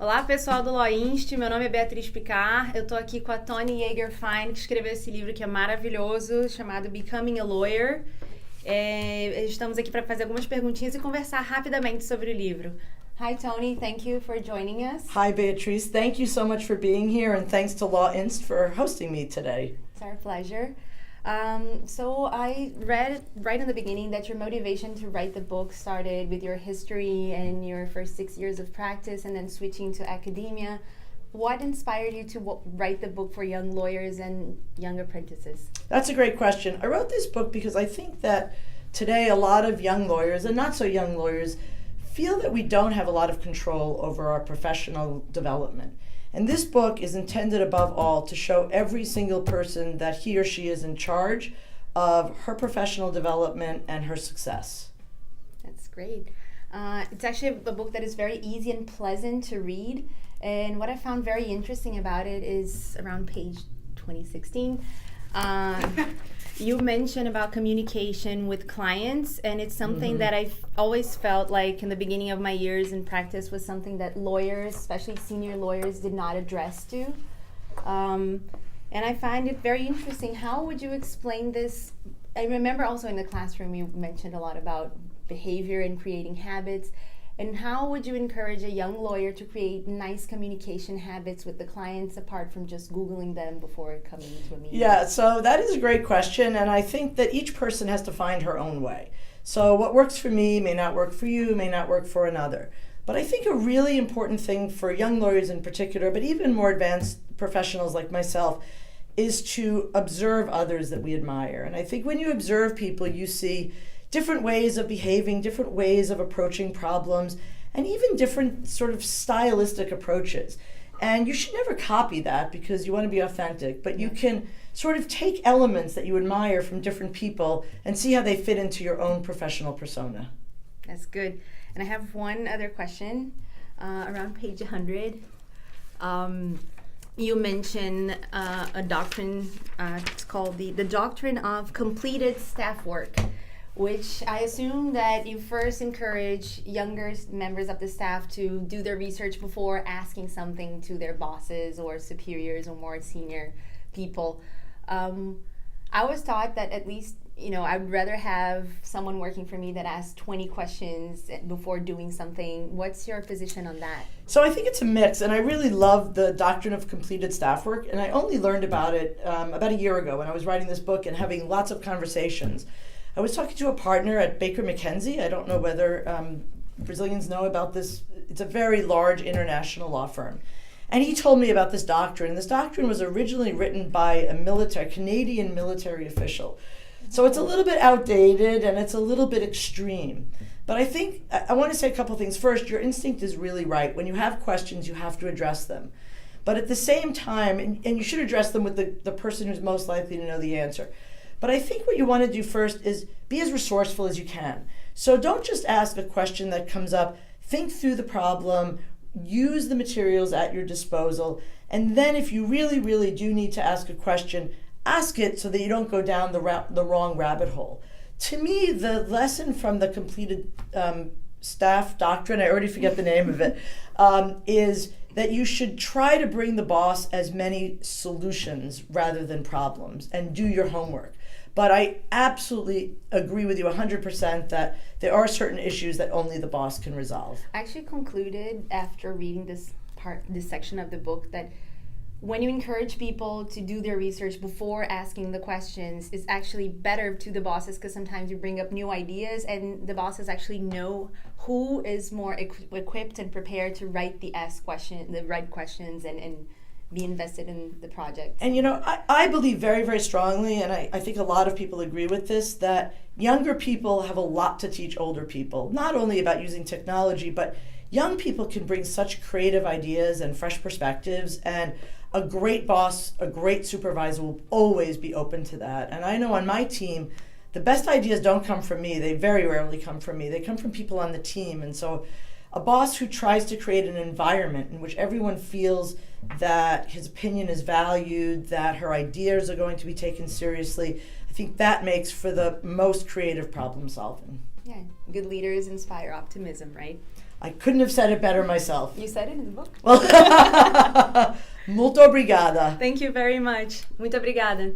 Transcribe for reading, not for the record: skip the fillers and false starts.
Olá, pessoal do LawInst, meu nome é Beatriz Picar, eu tô aqui com a Toni Jaeger Fine, que escreveu esse livro que é maravilhoso, chamado Becoming a Lawyer. Estamos aqui para fazer algumas perguntinhas e conversar rapidamente sobre o livro. Hi Toni, thank you for joining us. Hi Beatrice, thank you so much for being here and thanks to LawInst for hosting me today. It's our pleasure. So I read right in the beginning that your motivation to write the book started with your history and your first 6 years of practice and then switching to academia. What inspired you to write the book for young lawyers and young apprentices? That's a great question. I wrote this book because I think that today a lot of young lawyers and not so young lawyers feel that we don't have a lot of control over our professional development. And this book is intended above all to show every single person that he or she is in charge of her professional development and her success. That's great. It's actually a book that is very easy and pleasant to read. And what I found very interesting about it is around page 2016. You mentioned about communication with clients, and it's something that I've always felt like in the beginning of my years in practice was something that lawyers, especially senior lawyers, did not address to. And I find it very interesting. How would you explain this? I remember also in the classroom you mentioned a lot about behavior and creating habits. And how would you encourage a young lawyer to create nice communication habits with the clients apart from just Googling them before coming to a meeting? Yeah, so that is a great question, and I think that each person has to find her own way. So what works for me may not work for you, may not work for another. But I think a really important thing for young lawyers in particular, but even more advanced professionals like myself, is to observe others that we admire. And I think when you observe people, you see different ways of behaving, different ways of approaching problems, and even different sort of stylistic approaches. And you should never copy that because you want to be authentic, but you can sort of take elements that you admire from different people and see how they fit into your own professional persona. That's good. And I have one other question around page 100. You mention a doctrine, it's called the Doctrine of Completed Staff Work, which I assume that you first encourage younger members of the staff to do their research before asking something to their bosses or superiors or more senior people. I was taught that at least, I'd rather have someone working for me that asks 20 questions before doing something. What's your position on that? So I think it's a mix, and I really love the Doctrine of Completed Staff Work, and I only learned about it about a year ago when I was writing this book and having lots of conversations. I was talking to a partner at Baker McKenzie. I don't know whether Brazilians know about this. It's a very large international law firm. And he told me about this doctrine. This doctrine was originally written by a Canadian military official. So it's a little bit outdated and it's a little bit extreme. But I think, I want to say a couple things. First, your instinct is really right. When you have questions, you have to address them. But at the same time, and you should address them with the person who's most likely to know the answer. But I think what you want to do first is be as resourceful as you can. So don't just ask a question that comes up. Think through the problem, use the materials at your disposal, and then if you really, really do need to ask a question, ask it so that you don't go down the wrong rabbit hole. To me, the lesson from the Completed Staff Doctrine, I already forget the name of it, is that you should try to bring the boss as many solutions rather than problems and do your homework. But I absolutely agree with you 100% that there are certain issues that only the boss can resolve. I actually concluded after reading this section of the book that when you encourage people to do their research before asking the questions, it's actually better to the bosses because sometimes you bring up new ideas and the bosses actually know who is more equipped and prepared to write the right questions and be invested in the project. And I believe very, very strongly, and I think a lot of people agree with this, that younger people have a lot to teach older people, not only about using technology, but young people can bring such creative ideas and fresh perspectives, and a great boss, a great supervisor will always be open to that. And I know on my team, the best ideas don't come from me. They very rarely come from me. They come from people on the team. And so a boss who tries to create an environment in which everyone feels that his opinion is valued, that her ideas are going to be taken seriously, I think that makes for the most creative problem solving. Yeah, good leaders inspire optimism, right? I couldn't have said it better myself. You said it in the book. Muito obrigada. Thank you very much. Muito obrigada.